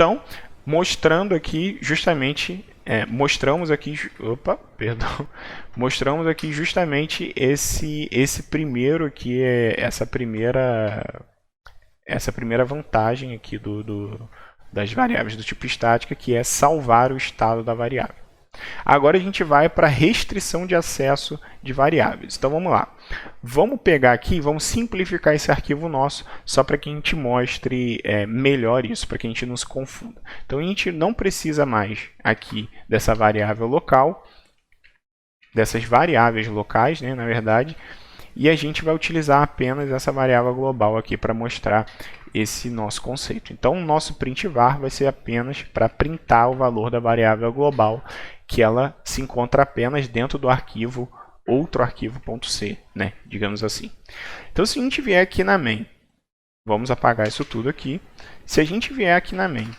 Então, mostrando aqui justamente, mostramos aqui justamente esse primeiro aqui, essa primeira vantagem aqui das variáveis do tipo estática, que é salvar o estado da variável. Agora a gente vai para a restrição de acesso de variáveis. Então vamos lá. Vamos pegar aqui, vamos simplificar esse arquivo nosso, só para que a gente mostre melhor isso, para que a gente não se confunda. Então a gente não precisa mais aqui dessa variável local, dessas variáveis locais, né, na verdade, e a gente vai utilizar apenas essa variável global aqui para mostrar esse nosso conceito. Então o nosso print var vai ser apenas para printar o valor da variável global, que ela se encontra apenas dentro do arquivo outro arquivo.c, né, digamos assim. Então se a gente vier aqui na main, vamos apagar isso tudo aqui. Se a gente vier aqui na main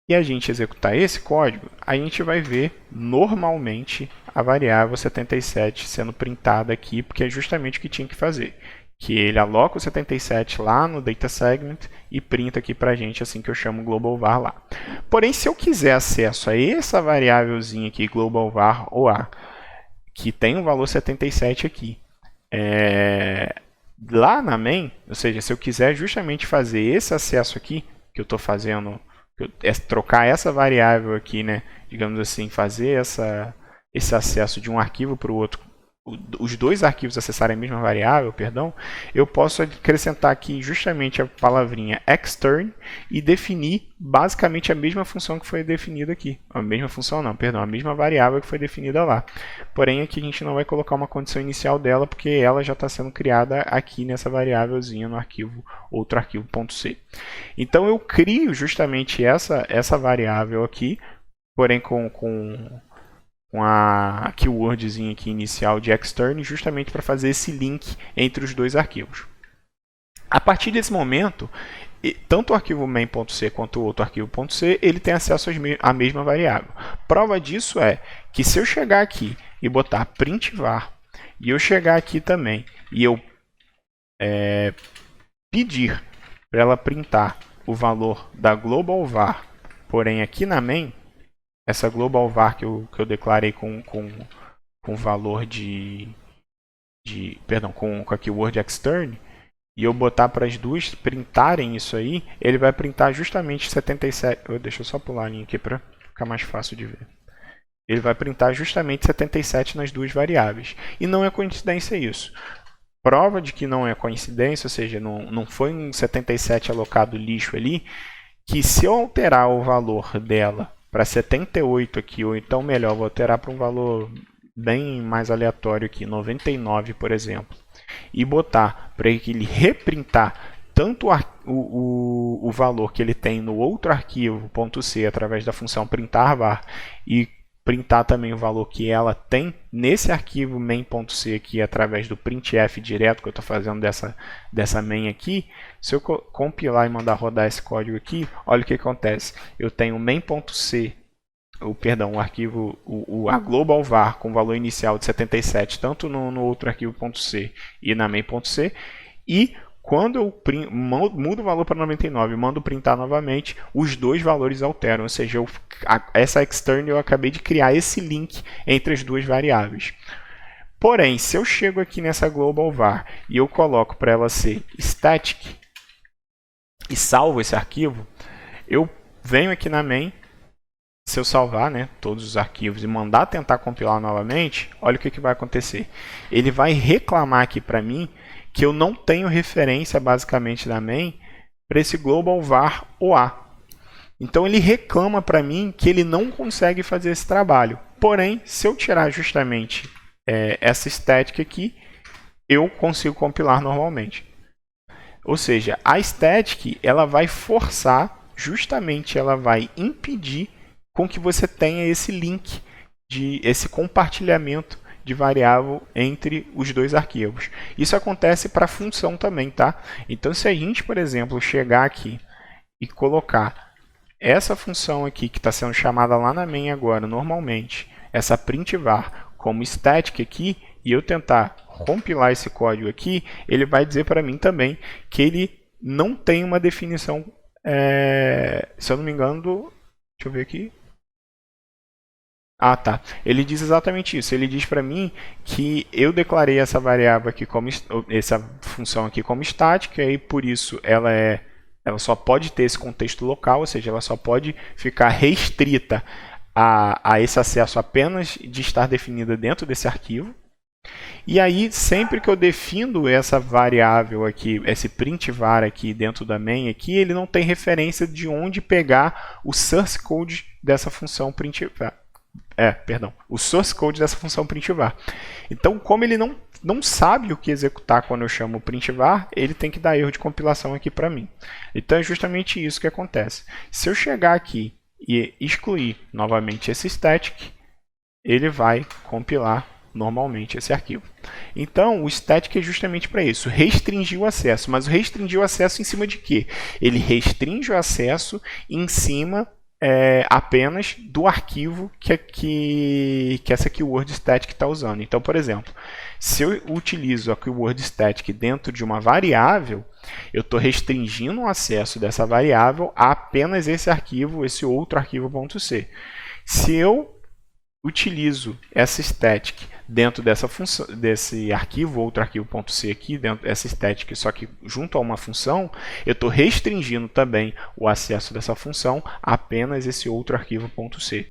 e a gente executar esse código, a gente vai ver normalmente a variável 77 sendo printada aqui, porque é justamente o que tinha que fazer. Que ele aloca o 77 lá no data segment e printa aqui para a gente assim que eu chamo global var lá. Porém, se eu quiser acesso a essa variávelzinha aqui, global var OA, que tem o valor 77 aqui, lá na main, ou seja, se eu quiser justamente fazer esse acesso aqui, que eu estou fazendo, trocar essa variável aqui, né, digamos assim, fazer esse acesso de um arquivo para o outro, os dois arquivos acessarem a mesma variável, perdão, eu posso acrescentar aqui justamente a palavrinha extern e definir basicamente a mesma função que foi definida aqui. A mesma função não, perdão, a mesma variável que foi definida lá. Porém, aqui a gente não vai colocar uma condição inicial dela, porque ela já está sendo criada aqui nessa variávelzinha no arquivo, outro arquivo.c. Então, eu crio justamente essa variável aqui, porém com a keywordzinha aqui inicial de extern, justamente para fazer esse link entre os dois arquivos. A partir desse momento, tanto o arquivo main.c quanto o outro arquivo.c, ele tem acesso à mesma variável. Prova disso é que se eu chegar aqui e botar print var, e eu chegar aqui também, e eu pedir para ela printar o valor da global var, porém aqui na main, essa global var que eu declarei com valor perdão, com a keyword extern, e eu botar para as duas printarem isso aí, ele vai printar justamente 77. Deixa eu só pular a linha aqui para ficar mais fácil de ver. Ele vai printar justamente 77 nas duas variáveis. E não é coincidência isso. Prova de que não é coincidência, ou seja, não foi um 77 alocado lixo ali, que se eu alterar o valor dela para 78 aqui, ou então melhor, vou alterar para um valor bem mais aleatório aqui, 99, por exemplo, e botar para ele reprintar tanto o valor que ele tem no outro arquivo .c através da função printar var e printar também o valor que ela tem nesse arquivo main.c aqui através do printf direto que eu estou fazendo dessa main aqui. Se eu compilar e mandar rodar esse código aqui, olha o que acontece. Eu tenho main.c, o arquivo, a global var com valor inicial de 77, tanto no outro arquivo .c e na main.c, e quando eu mudo o valor para 99 e mando printar novamente, os dois valores alteram, ou seja, essa extern eu acabei de criar esse link entre as duas variáveis. Porém, se eu chego aqui nessa global var e eu coloco para ela ser static e salvo esse arquivo, eu venho aqui na main, se eu salvar, né, todos os arquivos e mandar tentar compilar novamente, olha o que vai acontecer. Ele vai reclamar aqui para mim que eu não tenho referência basicamente da main para esse global var OA. Então ele reclama para mim que ele não consegue fazer esse trabalho. Porém, se eu tirar justamente essa static aqui, eu consigo compilar normalmente. Ou seja, a static ela vai forçar, justamente ela vai impedir com que você tenha esse link, esse compartilhamento de variável entre os dois arquivos. Isso acontece para a função também, tá? Então, se a gente, por exemplo, chegar aqui e colocar essa função aqui, que está sendo chamada lá na main agora, normalmente, essa print var como static aqui, e eu tentar compilar esse código aqui, ele vai dizer para mim também que ele não tem uma definição se eu não me engano, deixa eu ver aqui. Ah, tá. Ele diz exatamente isso. Ele diz para mim que eu declarei essa variável aqui como essa função aqui como estática e por isso ela só pode ter esse contexto local, ou seja, ela só pode ficar restrita a esse acesso apenas de estar definida dentro desse arquivo. E aí, sempre que eu defino essa variável aqui, esse print var aqui dentro da main aqui, ele não tem referência de onde pegar o source code dessa função print var. O source code dessa função print var. Então, como ele não sabe o que executar quando eu chamo print var, ele tem que dar erro de compilação aqui para mim. Então, é justamente isso que acontece. Se eu chegar aqui e excluir novamente esse static, ele vai compilar normalmente esse arquivo. Então, o static é justamente para isso, restringir o acesso. Mas restringir o acesso em cima de quê? Ele restringe o acesso em cima apenas do arquivo que essa keyword static está usando. Então, por exemplo, se eu utilizo a keyword static dentro de uma variável, eu estou restringindo o acesso dessa variável a apenas esse arquivo, esse outro arquivo.c. Se eu utilizo essa static dentro dessa função, desse arquivo, outro arquivo.c aqui, dentro dessa static, só que junto a uma função, eu estou restringindo também o acesso dessa função a apenas esse outro arquivo.c.